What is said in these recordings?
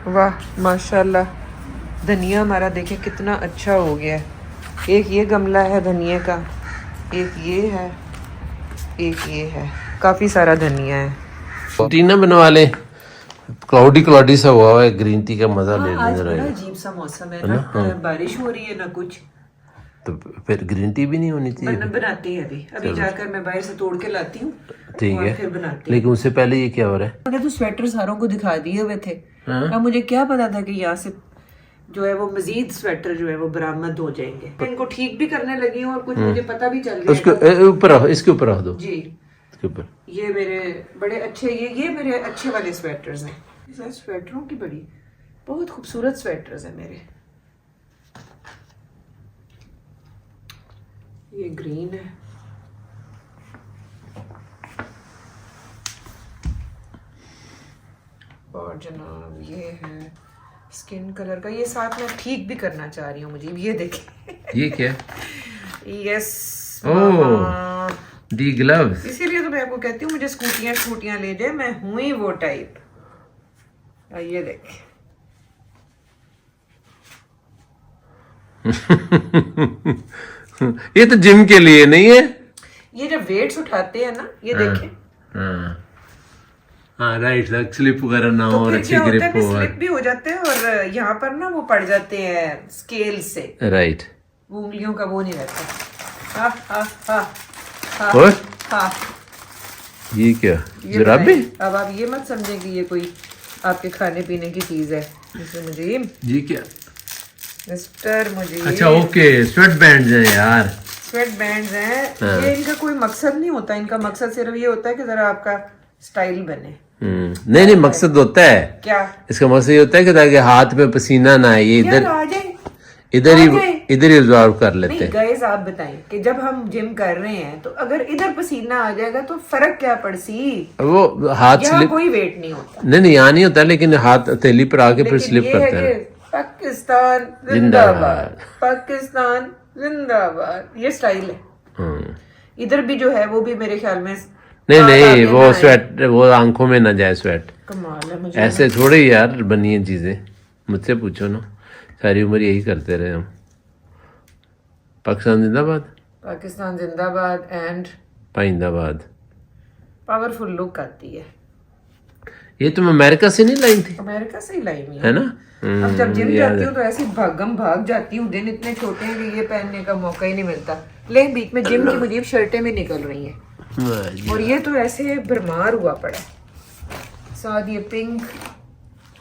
वाह माशाल्लाह। धनिया हमारा देखें कितना अच्छा हो गया है। एक ये गमला है धनिया का, एक ये है, एक ये है, काफ़ी सारा धनिया है। टी ना बनवा ले, क्लाउडी क्लाउडी सा हुआ है, ग्रीन टी का मजा ले आज लेना बड़ा है अजीब सा मौसम है ना, बारिश हो रही है ना कुछ, तो फिर ग्रीन टी भी नहीं होनी चाहिए। बनाते हैं अभी जाकर मैं बाहर से तोड़ के लाती हूँ, ठीक है, फिर बनाते लेकिन उससे पहले ये क्या हो रहा है? मैंने तो स्वेटर सारों को दिखा दिए हुए थे। अब मुझे क्या पता था कि यहाँ से जो है वो मजीद स्वेटर जो है वो बरामद हो जाएंगे। इनको ठीक भी करने लगी हूँ और कुछ मुझे पता भी चल उसके गया। ऊपर रखो, इसके ऊपर रख दो जी, इसके ऊपर। ये मेरे बड़े अच्छे, ये मेरे अच्छे वाले स्वेटर्स हैं। स्वेटरों की बड़ी बहुत खूबसूरत स्वेटर्स हैं मेरे। ये ग्रीन है, और जनाब ये है स्किन कलर का। ये साथ में ठीक भी करना चाह रही हूँ मुझे, ये देखें। ये क्या? यस, दी ग्लव्स। इसीलिए तो मैं आपको कहती हूँ मुझे स्कूटियां ले जाए, मैं हूँ ही वो टाइप। ये देखें। ये तो जिम के लिए नहीं है। ये जब वेट्स उठाते हैं ना, ये देखें। हाँ राइट, स्लिप वगैरह ना हो और अच्छी ग्रिप हो। स्लिप भी हो जाते हैं और यहाँ पर ना वो पड़ जाते हैं स्केल से। राइट, उंगलियों का वो नहीं रहता। हाँ हाँ हाँ और हाँ। ये क्या जुराबे? अब आप ये मत समझें कि ये कोई आपके खाने पीने की चीज है। जैसे मुझे जी क्या मिस्टर मुझे, अच्छा ओके, स्वेट बैंड्स हैं यार, स्वेट बैंड्स हैं। ये इनका कोई मकसद नहीं होता, इनका मकसद सिर्फ ये होता है कि जरा आपका स्टाइल बने। नहीं मकसद होता है क्या? इसका मकसद ये होता है कि ताकि हाथ में पसीना ना आए, ये इधर आ जाए, इधर ही ऑब्जर्व कर लेते हैं। गाइस आप बताएं कि जब हम जिम कर रहे हैं तो अगर इधर पसीना आ जाएगा तो फर्क क्या पड़सी? वो हाथ स्लिप, कोई वेट नहीं होता। नहीं यहाँ नहीं होता, लेकिन हाथ हथेली पर आके फिर स्लिप करता है। पाकिस्तान जिंदाबाद, पाकिस्तान जिंदाबाद, ये स्टाइल है। इधर भी जो है वो भी मेरे ख्याल में नहीं वो स्वेट, वो आंखों में ना जाए स्वेट। कमाल है मुझे। ऐसे थोड़ी यार बनी है चीजें, मुझसे पूछो ना, सारी उम्र यही करते रहे हम। पाकिस्तान जिंदाबाद, पाकिस्तान जिंदाबाद एंड पाइंदाबाद। पावरफुल लुक आती है। ये तुम अमेरिका से नहीं लाई थी? अमेरिका से ही लाई हुई है ना। अब जब जिम जाती हूँ तो ऐसी भाग जाती हूँ, दिन इतने छोटे हैं कि ये पहनने का मौका ही नहीं मिलता। लेकिन बीच में जिम की मुझे शर्टें भी निकल रही हैं और ये तो ऐसे भरमार हुआ पड़ा है। साथ ये पिंक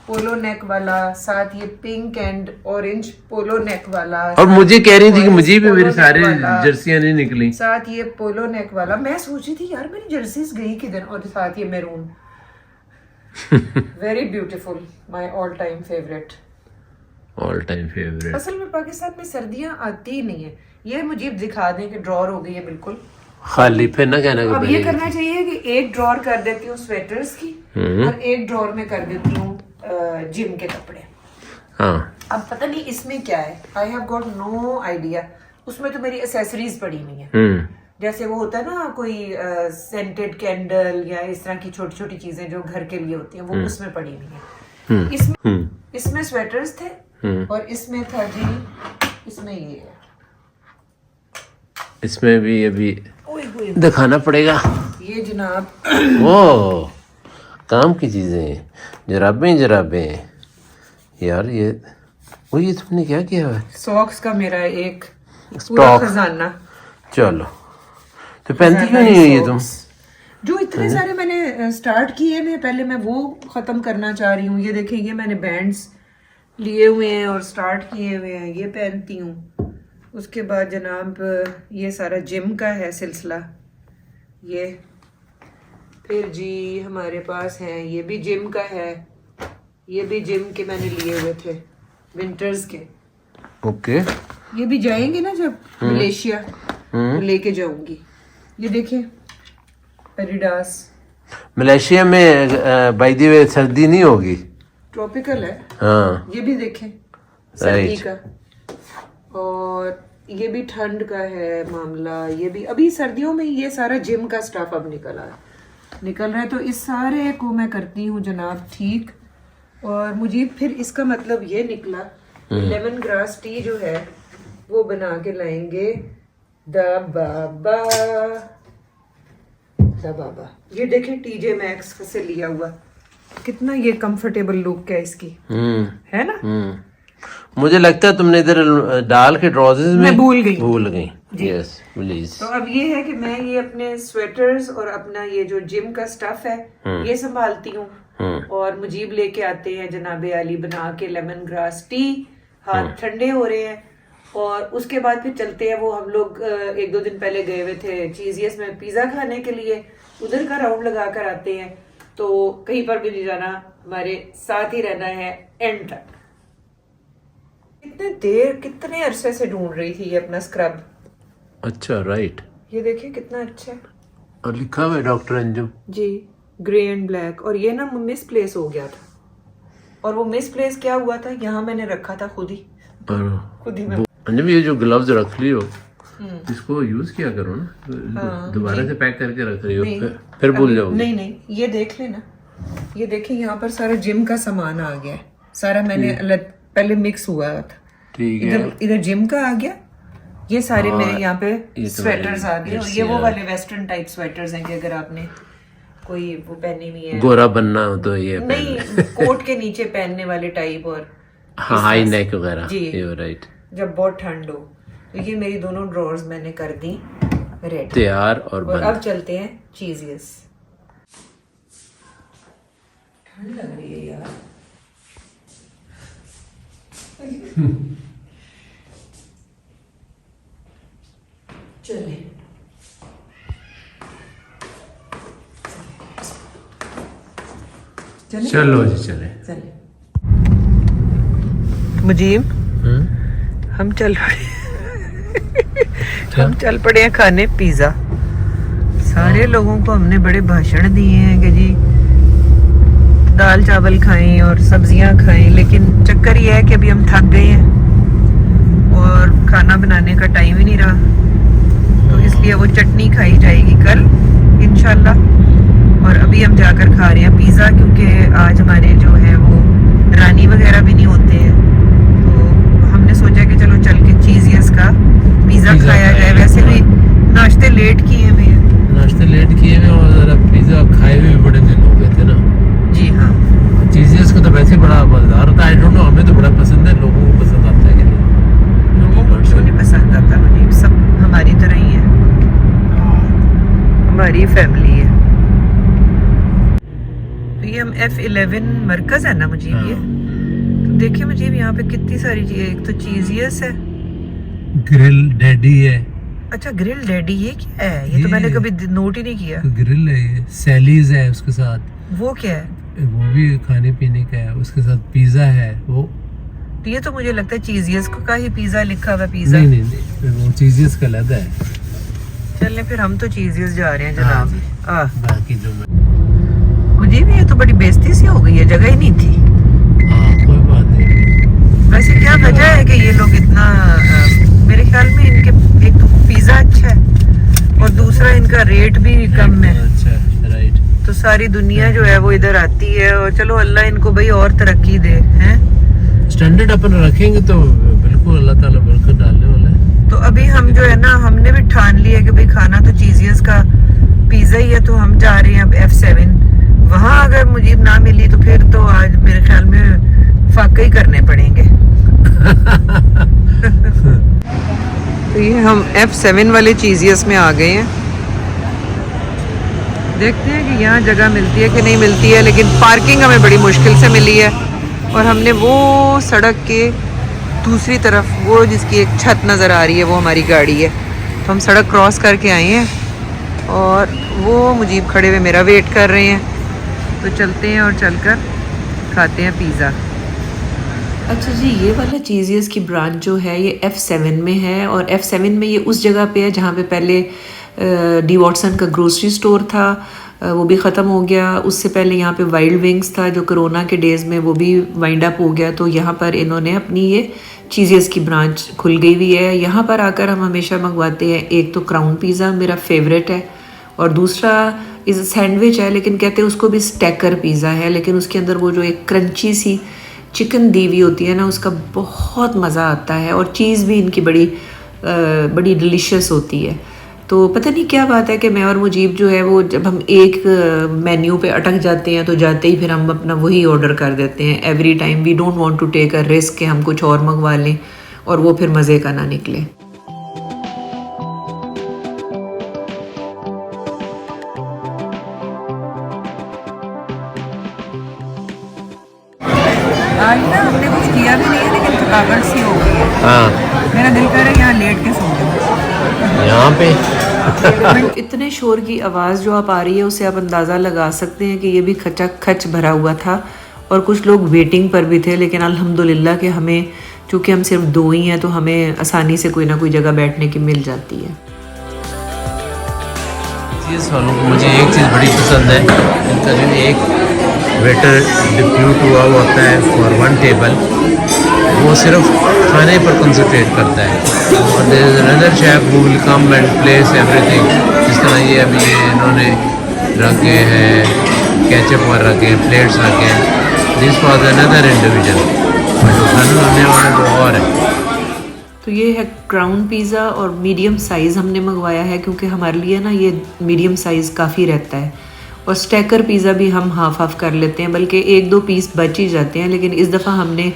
पोलो नेक वाला, साथ ये पिंक एंड ऑरेंज पोलो नेक वाला, और मुझे कह रही थी कि मुझे भी मेरी सारी जर्सियां नहीं निकली। साथ ये पोलो नेक वाला। मैं सोच रही थी यार मेरी जर्सीज गई किधर, और साथ ये maroon. Very beautiful, my all time favourite. All time favourite. असल में पाकिस्तान में सर्दियां आती ही नहीं है। ये मुझे दिखा दें कि ड्रॉर हो गई है बिल्कुल खाली, फिर ना कहना। अब ये करना चाहिए कि एक ड्रॉर कर देती हूँ स्वेटर्स की और एक ड्रॉर में कर देती हूँ जिम के कपड़े। हाँ, अब पता नहीं इसमें क्या है, I have got no idea. उसमें तो मेरी एसेसरीज पड़ी हुई है, जैसे वो होता है ना कोई सेंटेड कैंडल या इस तरह की छोटी छोटी चीजें जो घर के लिए होती हैं, वो उसमें पड़ी हुई है। इसमें स्वेटर्स थे और इसमें था जी, इसमें ये है, इसमें भी अभी दिखाना पड़ेगा। ये जनाब वो काम की चीजें, जराबें यार। ये वो ये तुमने क्या किया है? सॉक्स का मेरा एक पूरा खजाना। चलो, तो पहनती क्यों नहीं हुई ये तुम? जो इतने सारे मैंने स्टार्ट किए हैं, पहले मैं वो खत्म करना चाह रही हूँ। ये देखें, ये मैंने बैंड्स लिए हुए हैं और स्टार्ट किए हुए हैं, ये पहनती हूँ। उसके बाद जनाब ये सारा जिम का है सिलसिला। ये फिर जी हमारे पास है, ये भी जिम का है, ये भी जिम के मैंने लिए हुए थे विंटर्स के। ओके, ये भी जाएंगे ना जब मलेशिया, तो लेके जाऊंगी। ये देखें एडिडास। मलेशिया में बाय द वे सर्दी नहीं होगी, ट्रॉपिकल है। हाँ, ये भी देखें सर्दी का, और ये भी ठंड का है मामला। ये भी अभी सर्दियों में ये सारा जिम का स्टफ अब निकल रहा है। तो इस सारे को मैं करती हूँ जनाब ठीक, और मुझे फिर इसका मतलब ये निकला लेमन ग्रास टी जो है वो बना के लाएंगे द बाबा। ये देखें टीजे मैक्स से लिया हुआ, कितना ये कंफर्टेबल लुक है इसकी, है ना। मुझे लगता है तुमने इधर डाल के ट्राउजर्स में मैं भूल गई। Yes please. तो अब ये है कि मैं ये अपने स्वेटर्स और अपना ये जो जिम का स्टफ है ये संभालती हूँ, और मुजीब लेके आते हैं जनाबे आली बना के लेमन ग्रास टी, हाथ ठंडे हो रहे हैं। और उसके बाद फिर चलते हैं, वो हम लोग 1-2 दिन पहले गए हुए थे चीजियस में पिज्जा खाने के लिए, उधर का राउंड लगा कर आते हैं। तो कहीं पर भी नहीं जाना, हमारे साथ ही रहना है एंड तक। कितने अरसे से ढूंढ रही थी ये अपना स्क्रब। अच्छा राइट, ये देखिए कितना अच्छा है, और लिखा हुआ है doctor Anjum ji, grey and black. और ये ना मिस प्लेस हो गया था, और वो मिस प्लेस क्या हुआ था, यहाँ मैंने रखा था खुद ही मैं। अंजुम ये जो ग्लव्स रख ली हो इसको यूज किया करो ना, दोबारा से पैक करके रख रही हो फिर भूल जाओगे। नहीं ये देख लेना, ये देखिए यहाँ पर सारा जिम का सामान आ गया है, सारा मैंने पहले मिक्स हुआ था, ठीक है। इधर जिम का आ गया, ये सारे मेरे यहाँ पे स्वेटर्स आ गए। और ये वो वाले वेस्टर्न टाइप स्वेटर्स हैं कि अगर आपने कोई वो पहनी हुई है, गोरा बनना हो तो ये नहीं, कोट के नीचे पहनने वाले टाइप, और हाँ हाई नेक वगैरह, जी राइट, जब बहुत ठंड हो। तो ये मेरी दोनों ड्रॉर्स मैंने कर दी रेडी, तैयार और बंद। अब चलते हैं चीजियस। ठंड लग रही है यार। चले चलो जी चले। मुजीब हम चल पड़े हैं खाने पिज्जा। सारे लोगों को हमने बड़े भाषण दिए हैं कि जी दाल चावल खाएं और सब्जियां खाएं, लेकिन चक्कर ये है कि अभी हम थक गए हैं और खाना बनाने का टाइम ही नहीं रहा, तो इसलिए वो चटनी खाई जाएगी कल इंशाल्लाह। और अभी हम जाकर खा रहे हैं पिज़्ज़ा, क्योंकि आज हमारे जो है वो रानी वगैरह भी नहीं होते हैं, तो हमने सोचा कि चलो चल के चीजियस का पिज़्ज़ा खाया जाए। वैसे भी नाश्ते लेट किए हुए और जरा पिज़्ज़ा खाए हुए बड़े दिन हो गए थे ना। जी हाँ, चीज़ें को तो वैसे बड़ा मजेदार होता है, आई डोंट नो, हमें तो बड़ा पसंद है, लोगों को पसंद आता है कि नहीं? लोगों को क्यों नहीं पसंद आता मुझे, सब हमारी तरह ही है, हमारी फैमिली है। तो ये हम F11 मरकज है ना मुझे, ये तो देखिए मुझे यहाँ पे कितनी सारी चीजें, एक तो चीजियस है, ग्रिल डैडी है। अच्छा ग्रिल डैडी ये क्या है, ये तो मैंने कभी नोट ही नहीं किया। ग्रिल है ये, सैलीज है उसके साथ, वो क्या है? वो भी खाने पीने का है, उसके साथ पिज़्ज़ा है वो। तो ये तो मुझे लगता है चीजियस का ही पिज़्ज़ा लिखा हुआ, पिज़्ज़ा नहीं, वो चीजियस का अलग है। चलने फिर हम तो चीजियस जा रहे हैं जनाब। बाकी जो मुझे भी ये तो बड़ी बेइज्जती सी हो गई है, जगह ही नहीं थी। कोई बात नहीं। वैसे क्या वजह है कि ये लोग इतना, मेरे ख्याल में इनके एक तो पिज़्ज़ा अच्छा है और दूसरा इनका रेट भी कम है। अच्छा राइट। तो सारी दुनिया जो है वो इधर आती है, और चलो अल्लाह इनको भाई और तरक्की दे, हैं। स्टैंडर्ड अपन रखेंगे तो बिल्कुल अल्लाह ताला बरकत डालने वाला है। तो अभी हम जो है ना, हमने भी ठान लिया कि भाई खाना तो चीजियस का पिज़्ज़ा ही है, तो हम जा रहे हैं अब F7। वहाँ अगर मुजीब ना मिली तो फिर तो आज मेरे ख्याल में फाके ही करने पड़ेंगे। तो ये हम F7 वाले चीजियस में आ गए हैं, देखते हैं कि यहाँ जगह मिलती है कि नहीं मिलती है, लेकिन पार्किंग हमें बड़ी मुश्किल से मिली है। और हमने वो सड़क के दूसरी तरफ, वो जिसकी एक छत नज़र आ रही है, वो हमारी गाड़ी है, तो हम सड़क क्रॉस करके आए हैं, और वो मुजीब खड़े हुए मेरा वेट कर रहे हैं। तो चलते हैं और चलकर खाते हैं पिज़्ज़ा। अच्छा जी, ये वाला चीजियस की ब्रांच जो है ये F7 में है, और F7 में ये उस जगह पे है जहाँ पे पहले डी वॉटसन का ग्रोसरी स्टोर था, वो भी ख़त्म हो गया। उससे पहले यहाँ पे वाइल्ड विंग्स था जो कोरोना के डेज़ में वो भी वाइंड अप हो गया, तो यहाँ पर इन्होंने अपनी ये चीजियस की ब्रांच खुल गई हुई है। यहाँ पर आकर हम हमेशा मंगवाते हैं, एक तो क्राउन पिज़्ज़ा मेरा फेवरेट है, और दूसरा इस सैंडविच है, लेकिन कहते हैं उसको भी स्टैकर पिज़्ज़ा है, लेकिन उसके अंदर वो जो एक क्रंची सी चिकन दी हुई होती है ना, उसका बहुत मज़ा आता है। और चीज़ भी इनकी बड़ी डिलीशियस होती है। तो पता नहीं क्या बात है कि मैं और मुजीब जो है वो जब हम एक मेन्यू पे अटक जाते हैं तो जाते ही फिर हम अपना वही ऑर्डर कर देते हैं every time. We don't want to take a risk कि हम कुछ और मंगवा लें और वो फिर मज़े का ना निकले। आज ना हमने कुछ किया भी नहीं है, लेकिन थकावट सी हो गई है। हाँ, मेरा दिल कर रहा है यहाँ लेट के सो जाऊं। यहाँ पे इतने शोर की आवाज़ जो आप आ रही है उससे आप अंदाज़ा लगा सकते हैं कि ये भी खचा खच भरा हुआ था और कुछ लोग वेटिंग पर भी थे। लेकिन अल्हम्दुलिल्लाह कि हमें, चूँकि हम सिर्फ 2 ही हैं, तो हमें आसानी से कोई ना कोई जगह बैठने की मिल जाती है। चीज़ वालों को मुझे एक चीज़ बड़ी पसंद है, इनका जो एक वेटर डिप्यूट हुआ होता है फॉर 1 टेबल, वो सिर्फ खाने पर कंसंट्रेट करता है। और there is another chef who will come and place everything. जिस तरह ये अभी इन्होंने रखे हैं केचप और रखे हैं, प्लेट्स रखे हैं। दिस वॉज अनदर इंडिविजुअल, और जो खाना लाने वाला वो और है। तो ये है क्राउन पिज़्ज़ा और मीडियम साइज़ हमने मंगवाया है, क्योंकि हमारे लिए ना ये मीडियम साइज़ काफ़ी रहता है। और स्टैकर पिज़्ज़ा भी हम हाफ कर लेते हैं, बल्कि 1-2 पीस बच ही जाते हैं। लेकिन इस दफ़ा हमने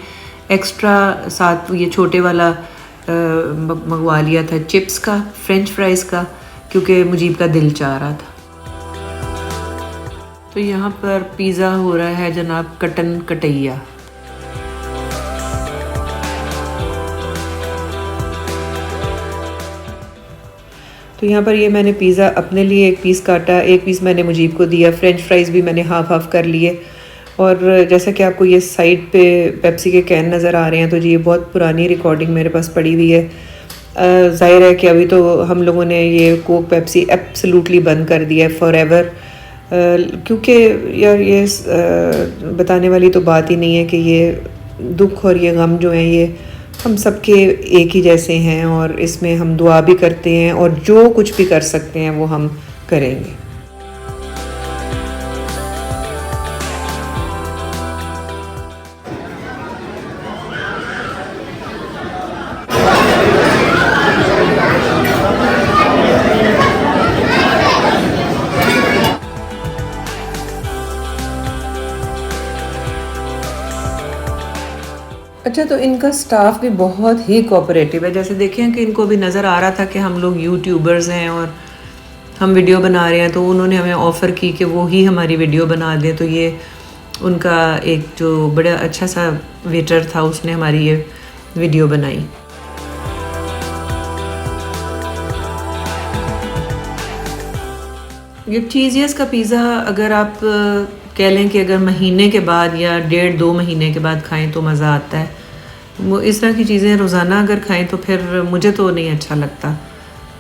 एक्स्ट्रा साथ ये छोटे वाला मंगवा लिया था चिप्स का, फ्रेंच फ्राइज़ का, क्योंकि मुजीब का दिल चाह रहा था। तो यहाँ पर पिज़्ज़ा हो रहा है जनाब कटन कटैया। तो यहाँ पर ये मैंने पिज़्ज़ा अपने लिए 1 पीस काटा, 1 पीस मैंने मुजीब को दिया। फ्रेंच फ्राइज़ भी मैंने हाफ कर लिए। और जैसा कि आपको ये साइड पे पेप्सी के कैन नज़र आ रहे हैं, तो जी ये बहुत पुरानी रिकॉर्डिंग मेरे पास पड़ी हुई है। ज़ाहिर है कि अभी तो हम लोगों ने ये कोक पेप्सी एब्सोल्युटली बंद कर दिया है फॉर एवर, क्योंकि यार ये बताने वाली तो बात ही नहीं है कि ये दुख और ये गम जो हैं ये हम सबके एक ही जैसे हैं, और इसमें हम दुआ भी करते हैं और जो कुछ भी कर सकते हैं वो हम करेंगे। अच्छा, तो इनका स्टाफ भी बहुत ही कोऑपरेटिव है। जैसे देखें कि इनको भी नज़र आ रहा था कि हम लोग यूट्यूबर्स हैं और हम वीडियो बना रहे हैं, तो उन्होंने हमें ऑफ़र की कि वो ही हमारी वीडियो बना दें। तो ये उनका एक जो बड़ा अच्छा सा वेटर था, उसने हमारी ये वीडियो बनाई। ये चीज़ियस का पिज़्ज़ा अगर आप कह लें कि अगर महीने के बाद या 1.5-2 महीने के बाद खाएं तो मज़ा आता है। वो इस तरह की चीज़ें रोज़ाना अगर खाएं तो फिर मुझे तो नहीं अच्छा लगता,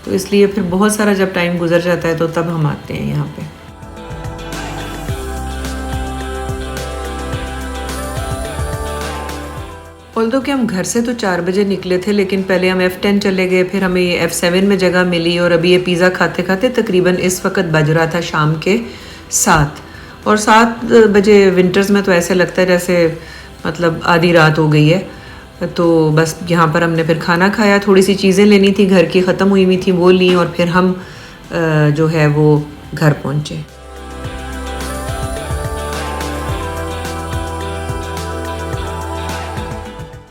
तो इसलिए फिर बहुत सारा जब टाइम गुजर जाता है तो तब हम आते हैं यहाँ पे। ऑल्दो कि हम घर से तो 4 बजे निकले थे, लेकिन पहले हम F10 चले गए, फिर हमें ये F7 में जगह मिली, और अभी ये पिज़्ज़ा खाते खाते तकरीबन इस वक्त बज रहा था शाम के 7। और 7 बजे विंटर्स में तो ऐसे लगता है जैसे मतलब आधी रात हो गई है। तो बस यहाँ पर हमने फिर खाना खाया, थोड़ी सी चीज़ें लेनी थी घर की, ख़त्म हुई थी वो ली, और फिर हम जो है वो घर पहुँचे।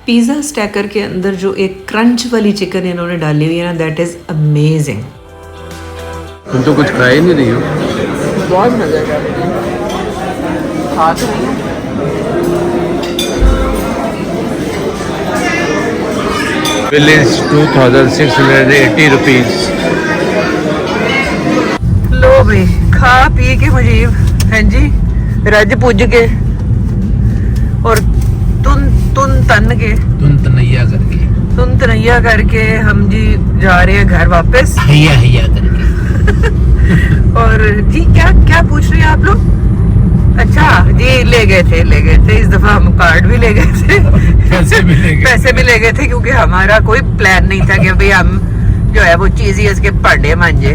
पिज़्ज़ा स्टैकर के अंदर जो एक क्रंच वाली चिकन इन्होंने डाली हुई है ना, दैट इज़ अमेजिंग। तुम तो कुछ खा ही नहीं रही हो। बहुत मज़ा कर रही है, खा तो रही हूँ। Bill is 2680 rupees. लो भाई, खा पी के मुजीब, हाँ जी, रज पुज के और तुन तनैया करके हम जी जा रहे हैं घर वापस, हैया करके। और जी क्या पूछ रहे हैं आप लोग? अच्छा जी, ले गए थे इस दफा हम कार्ड भी ले गए थे, पैसे भी ले गए थे, क्योंकि हमारा कोई प्लान नहीं था कि भाई हम जो है वो चीज़ ही उसके पढ़े मांझे।